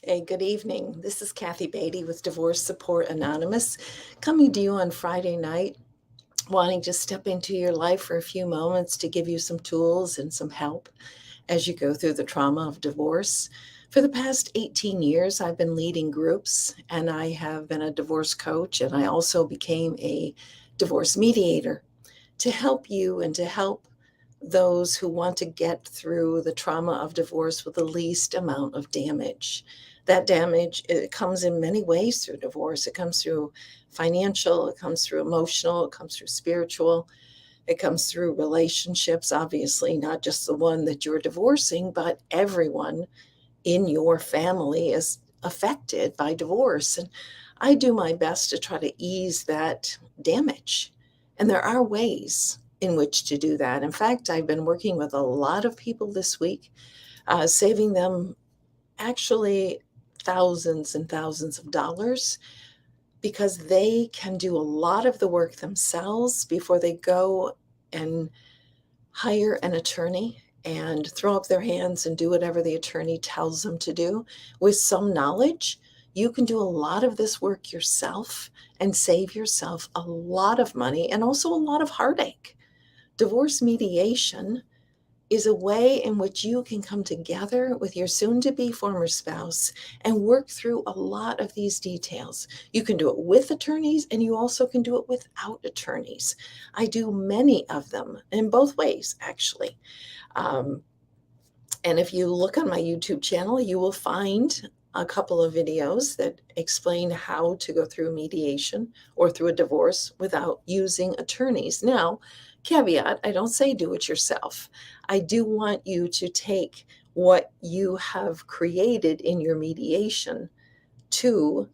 Hey, good evening. This is Kathy Beatty with Divorce Support Anonymous, coming to you on Friday night, wanting to step into your life for a few moments to give you some tools and some help as you go through the trauma of divorce. For the past 18 years, I've been leading groups and I have been a divorce coach, and I also became a divorce mediator to help you and to help those who want to get through the trauma of divorce with the least amount of damage. That damage, it comes in many ways through divorce. It comes through financial, it comes through emotional, it comes through spiritual, it comes through relationships, obviously, not just the one that you're divorcing, but everyone in your family is affected by divorce. And I do my best to try to ease that damage. And there are ways in which to do that. In fact, I've been working with a lot of people this week, saving them actually thousands and thousands of dollars because they can do a lot of the work themselves before they go and hire an attorney and throw up their hands and do whatever the attorney tells them to do. With some knowledge, you can do a lot of this work yourself and save yourself a lot of money and also a lot of heartache. Divorce mediation is a way in which you can come together with your soon to be former spouse and work through a lot of these details. You can do it with attorneys and you also can do it without attorneys. I do many of them in both ways, actually. Um, and if you look on my YouTube channel, you will find a couple of videos that explain how to go through mediation or through a divorce without using attorneys. Now, caveat, I don't say do it yourself. I do want you to take what you have created in your mediation to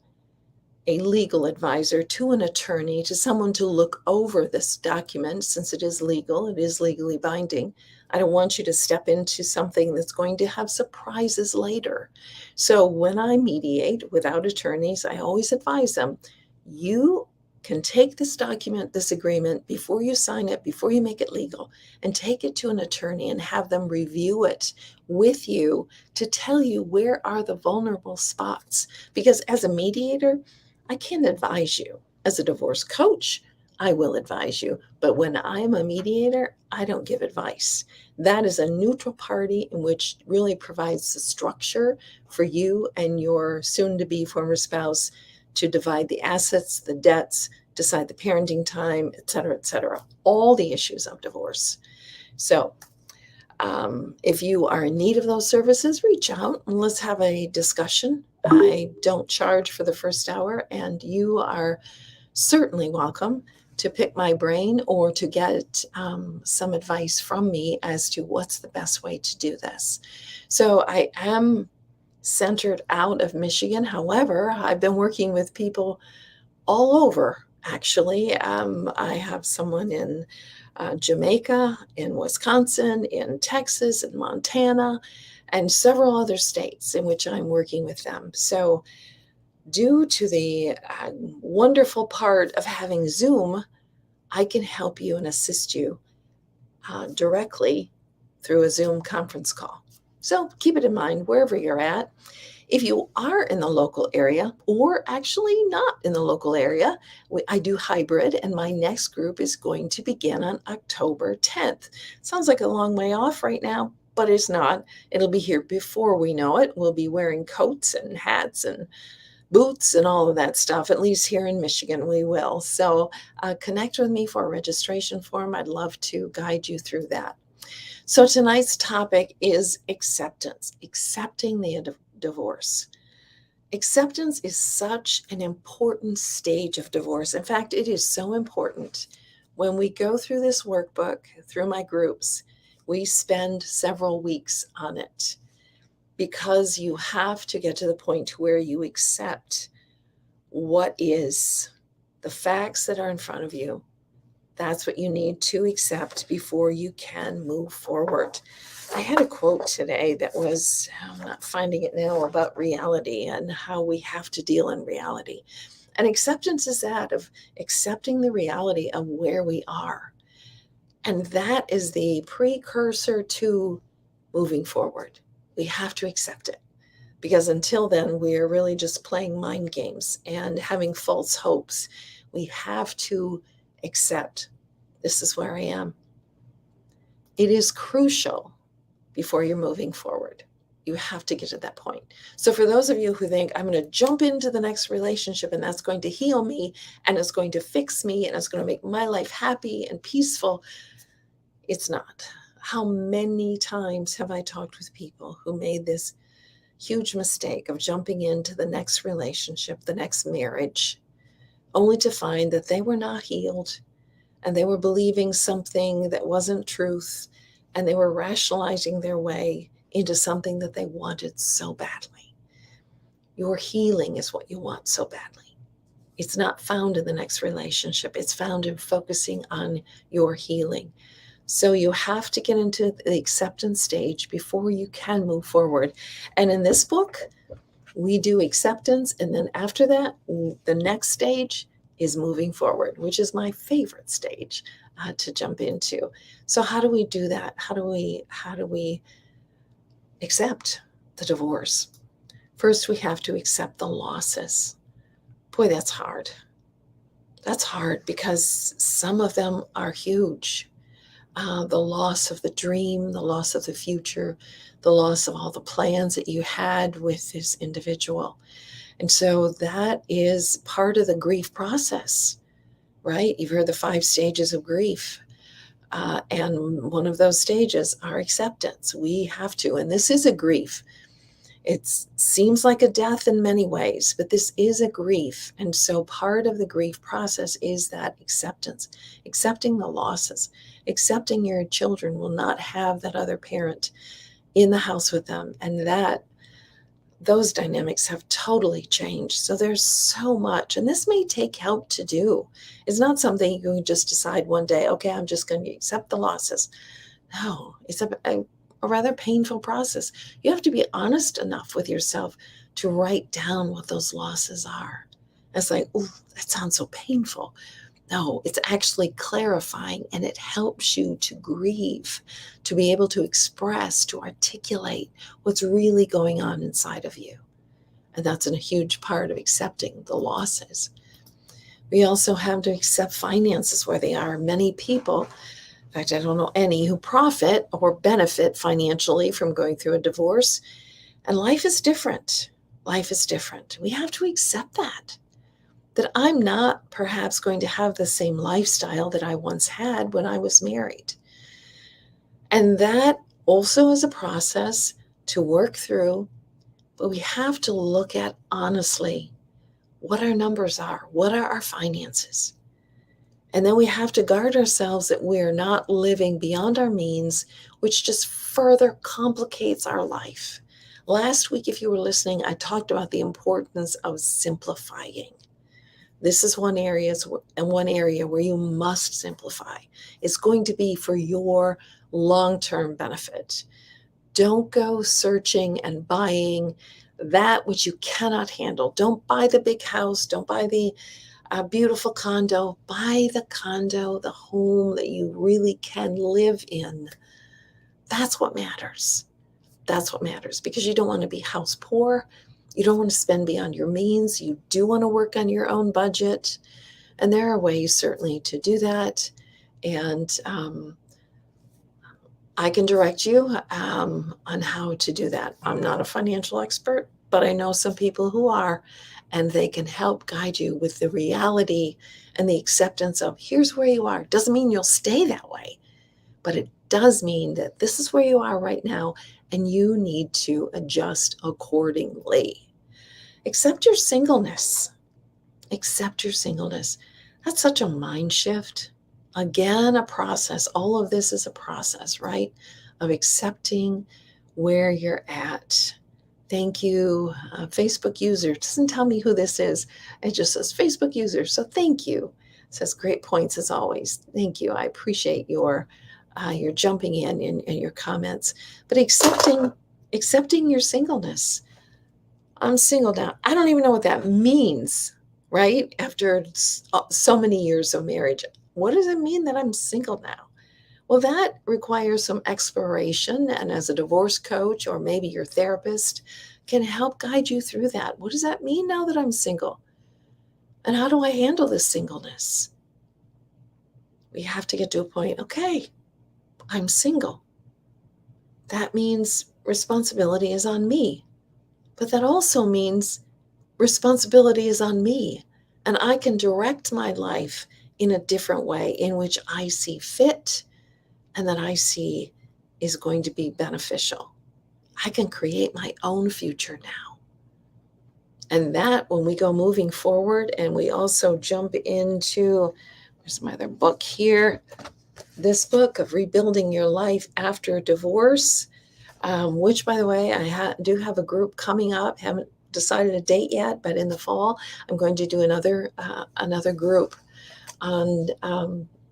a legal advisor, to an attorney, to someone to look over this document since it is legal, it is legally binding. I don't want you to step into something that's going to have surprises later. So when I mediate without attorneys, I always advise them, you can take this document, this agreement, before you sign it, before you make it legal, and take it to an attorney and have them review it with you to tell you where are the vulnerable spots. Because as a mediator, I can't advise you. As a divorce coach, I will advise you. But when I'm a mediator, I don't give advice. That is a neutral party in which really provides the structure for you and your soon to be former spouse to divide the assets, the debts, decide the parenting time, et cetera, et cetera. All the issues of divorce. So, if you are in need of those services, reach out and let's have a discussion. I don't charge for the first hour, and you are certainly welcome to pick my brain or to get some advice from me as to what's the best way to do this. So, I am centered out of Michigan. However, I've been working with people all over, actually. I have someone in Jamaica, in Wisconsin, in Texas, in Montana, and several other states in which I'm working with them. So, due to the wonderful part of having Zoom, I can help you and assist you directly through a Zoom conference call. So, keep it in mind wherever you're at. If you are in the local area, or actually not in the local area, I do hybrid, and my next group is going to begin on October 10th. Sounds like a long way off right now, but it's not. It'll be here before we know it. We'll be wearing coats and hats and boots and all of that stuff. At least here in Michigan, we will. So connect with me for a registration form. I'd love to guide you through that. So tonight's topic is acceptance, accepting the divorce. Acceptance is such an important stage of divorce. In fact, it is so important. When we go through this workbook, through my groups, we spend several weeks on it because you have to get to the point where you accept what is the facts that are in front of you. That's what you need to accept before you can move forward. I had a quote today that was, I'm not finding it now, about reality and how we have to deal in reality. And acceptance is that of accepting the reality of where we are. And that is the precursor to moving forward. We have to accept it because until then, we're really just playing mind games and having false hopes. We have to accept this is where I am. It is crucial before you're moving forward. You have to get to that point. So, for those of you who think I'm going to jump into the next relationship and that's going to heal me and it's going to fix me and it's going to make my life happy and peaceful, it's not. How many times have I talked with people who made this huge mistake of jumping into the next relationship, the next marriage, only to find that they were not healed and they were believing something that wasn't truth, and they were rationalizing their way into something that they wanted so badly. Your healing is what you want so badly. It's not found in the next relationship. It's found in focusing on your healing. So you have to get into the acceptance stage before you can move forward. And in this book, we do acceptance. And then after that, the next stage is moving forward, which is my favorite stage to jump into. So how do we do that? How do we accept the divorce? First, we have to accept the losses. Boy, that's hard. That's hard because some of them are huge. The loss of the dream, the loss of the future, the loss of all the plans that you had with this individual. And so that is part of the grief process, right? You've heard the 5 stages of grief. And one of those stages are acceptance. We have to, and this is a grief. It seems like a death in many ways, but this is a grief. And so part of the grief process is that acceptance, accepting the losses, accepting your children will not have that other parent in the house with them, and that those dynamics have totally changed. So there's so much, and this may take help to do. It's not something you can just decide one day, okay, I'm just going to accept the losses. No, it's a rather painful process. You have to be honest enough with yourself to write down what those losses are. It's like, oh, that sounds so painful. No, it's actually clarifying, and it helps you to grieve, to be able to express, to articulate what's really going on inside of you. And that's a huge part of accepting the losses. We also have to accept finances where they are. Many people, in fact, I don't know any, who profit or benefit financially from going through a divorce. And life is different. Life is different. We have to accept that I'm not perhaps going to have the same lifestyle that I once had when I was married. And that also is a process to work through, but we have to look at honestly what our numbers are, what are our finances. And then we have to guard ourselves that we're not living beyond our means, which just further complicates our life. Last week, if you were listening, I talked about the importance of simplifying. This is one area where you must simplify. It's going to be for your long-term benefit. Don't go searching and buying that which you cannot handle. Don't buy the big house. Don't buy the beautiful condo. Buy the condo, the home that you really can live in. That's what matters. That's what matters, because you don't want to be house poor. You don't want to spend beyond your means. You do want to work on your own budget. And there are ways certainly to do that. And I can direct you on how to do that. I'm not a financial expert, but I know some people who are, and they can help guide you with the reality and the acceptance of here's where you are. Doesn't mean you'll stay that way, but it does mean that this is where you are right now, and you need to adjust accordingly. Accept your singleness. Accept your singleness. That's such a mind shift. Again, a process. All of this is a process, right? Of accepting where you're at. Thank you, Facebook user. It doesn't tell me who this is. It just says Facebook user. So thank you. It says great points as always. Thank you. I appreciate your jumping in and your comments. But accepting your singleness. I'm single now. I don't even know what that means, right? After so many years of marriage, what does it mean that I'm single now? Well, that requires some exploration. And as a divorce coach, or maybe your therapist, can help guide you through that. What does that mean now that I'm single? And how do I handle this singleness? We have to get to a point, okay, I'm single. That means responsibility is on me. But that also means responsibility is on me. And I can direct my life in a different way in which I see fit and that I see is going to be beneficial. I can create my own future now. And that, when we go moving forward and we also jump into, there's my other book here, this book of Rebuilding Your Life After Divorce, which, by the way, I do have a group coming up. Haven't decided a date yet, but in the fall, I'm going to do another group on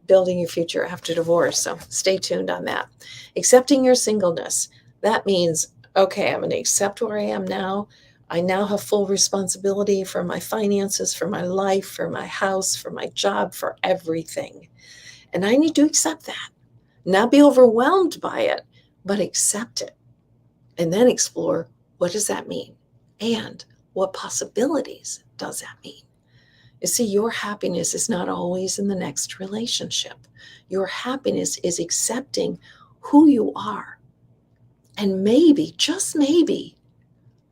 building your future after divorce. So stay tuned on that. Accepting your singleness. That means, okay, I'm going to accept where I am now. I now have full responsibility for my finances, for my life, for my house, for my job, for everything. And I need to accept that. Not be overwhelmed by it, but accept it. And then explore, what does that mean? And what possibilities does that mean? You see, your happiness is not always in the next relationship. Your happiness is accepting who you are. And maybe, just maybe,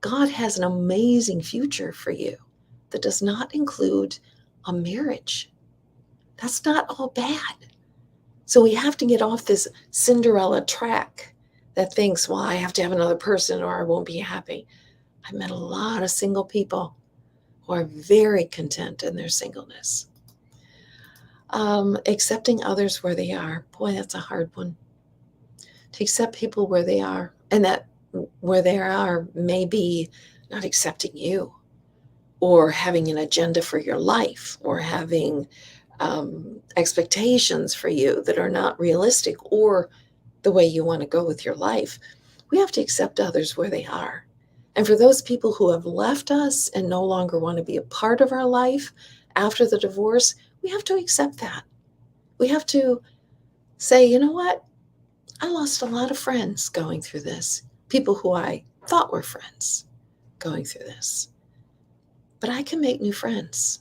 God has an amazing future for you that does not include a marriage. That's not all bad. So we have to get off this Cinderella track that thinks, well, I have to have another person or I won't be happy. I've met a lot of single people who are very content in their singleness. Accepting others where they are. Boy, that's a hard one. To accept people where they are, and that where they are may be not accepting you, or having an agenda for your life, or having expectations for you that are not realistic or the way you want to go with your life. We have to accept others where they are. And for those people who have left us and no longer want to be a part of our life after the divorce, we have to accept that. We have to say, you know what? I lost a lot of friends going through this, people who I thought were friends going through this. But I can make new friends.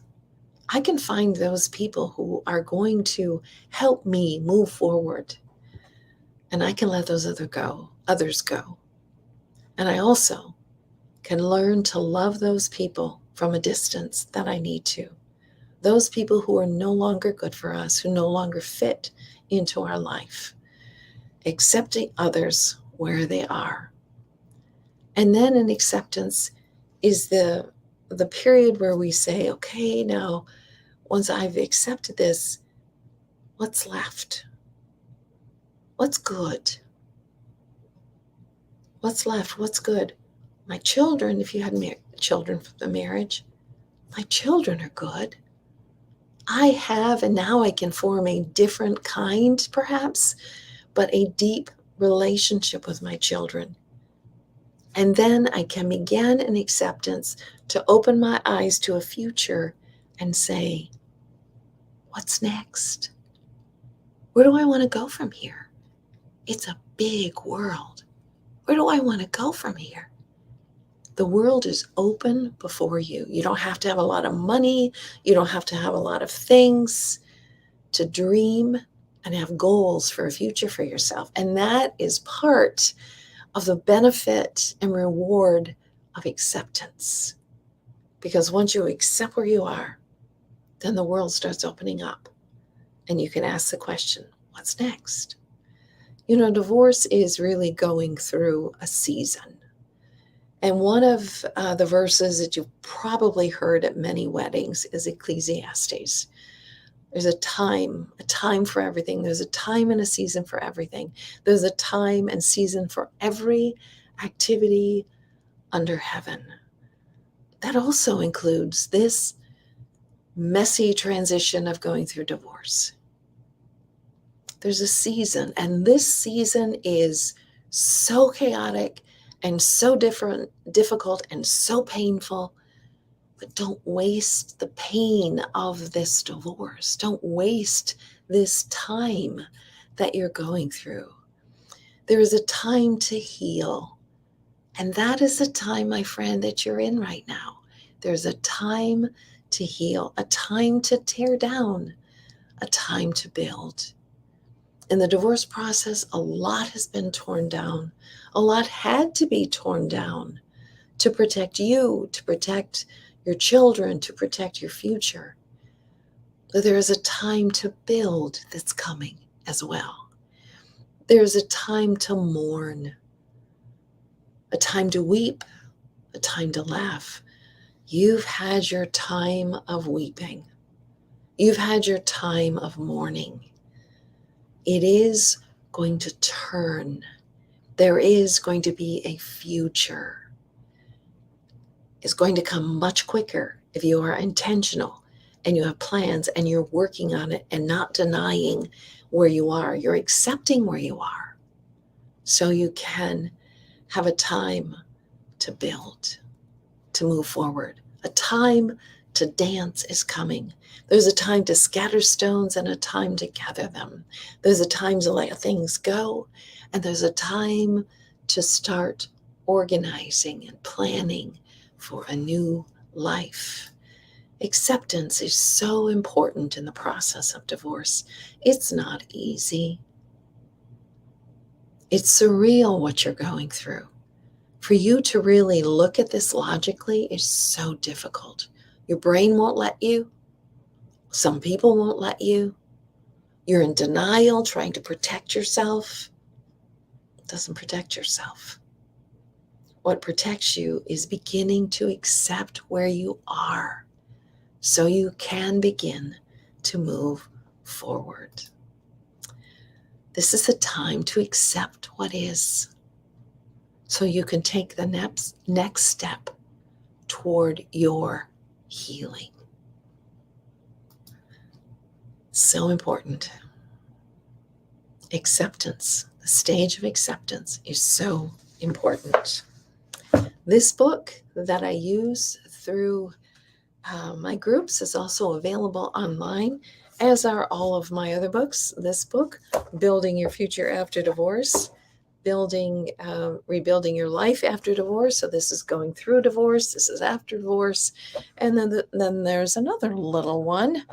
I can find those people who are going to help me move forward. And I can let those others go. And I also can learn to love those people from a distance that I need to. Those people who are no longer good for us, who no longer fit into our life. Accepting others where they are. And then in acceptance is the period where we say, okay, now, once I've accepted this, what's left? What's good? What's left? What's good? My children, if you had children from the marriage, my children are good. I have, and now I can form a different kind, perhaps, but a deep relationship with my children. And then I can begin in acceptance to open my eyes to a future and say, what's next? Where do I want to go from here? It's a big world. Where do I want to go from here? The world is open before you. You don't have to have a lot of money. You don't have to have a lot of things to dream and have goals for a future for yourself. And that is part of the benefit and reward of acceptance. Because once you accept where you are, then the world starts opening up. And you can ask the question, what's next? You know, divorce is really going through a season. And one of the verses that you've probably heard at many weddings is Ecclesiastes. There's a time for everything. There's a time and a season for everything. There's a time and season for every activity under heaven. That also includes this messy transition of going through divorce. There's a season, and this season is so chaotic and so difficult and so painful. But don't waste the pain of this divorce. Don't waste this time that you're going through. There is a time to heal, And that is the time, my friend, that you're in right now. There's a time to heal, a time to tear down, a time to build. In the divorce process, a lot has been torn down. A lot had to be torn down to protect you, to protect your children, to protect your future. But there is a time to build that's coming as well. There's a time to mourn, a time to weep, a time to laugh. You've had your time of weeping. You've had your time of mourning. It is going to turn. There is going to be a future. It's going to come much quicker if you are intentional and you have plans and you're working on it and not denying where you are. You're accepting where you are so you can have a time to build, to move forward. A time to dance is coming. There's a time to scatter stones and a time to gather them. There's a time to let things go, and there's a time to start organizing and planning for a new life. Acceptance is so important in the process of divorce. It's not easy. It's surreal what you're going through. For you to really look at this logically is so difficult. Your brain won't let you. Some people won't let you. You're in denial, trying to protect yourself. It doesn't protect yourself. What protects you is beginning to accept where you are so you can begin to move forward. This is a time to accept what is so you can take the next step toward your healing. So important. Acceptance, the stage of acceptance is so important. This book that I use through my groups is also available online, as are all of my other books. This book, Building Your Future After Divorce, Rebuilding Your Life After Divorce. So this is going through divorce. This is after divorce. And then there's another little one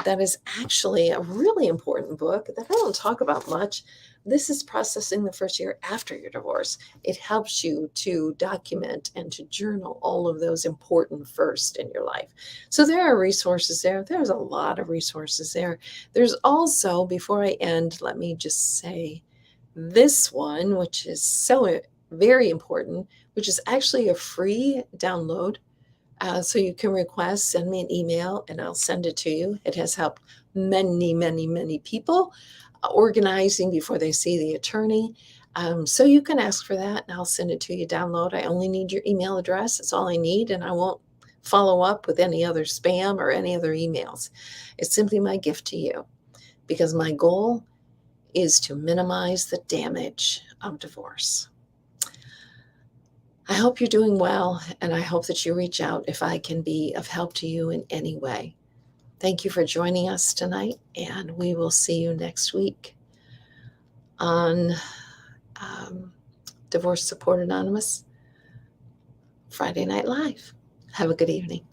that is actually a really important book that I don't talk about much. This is Processing the First Year After Your Divorce. It helps you to document and to journal all of those important first in your life. So there are resources there. There's a lot of resources there. There's also, before I end, let me just say this one, which is so very important, which is actually a free download. So you can request, send me an email, and I'll send it to you. It has helped many, many, many people organizing before they see the attorney. So you can ask for that, and I'll send it to you. Download. I only need your email address. That's all I need, and I won't follow up with any other spam or any other emails. It's simply my gift to you, because my goal is to minimize the damage of divorce. I hope you're doing well, and I hope that you reach out if I can be of help to you in any way. Thank you for joining us tonight, and we will see you next week on Divorce Support Anonymous Friday Night Live. Have a good evening.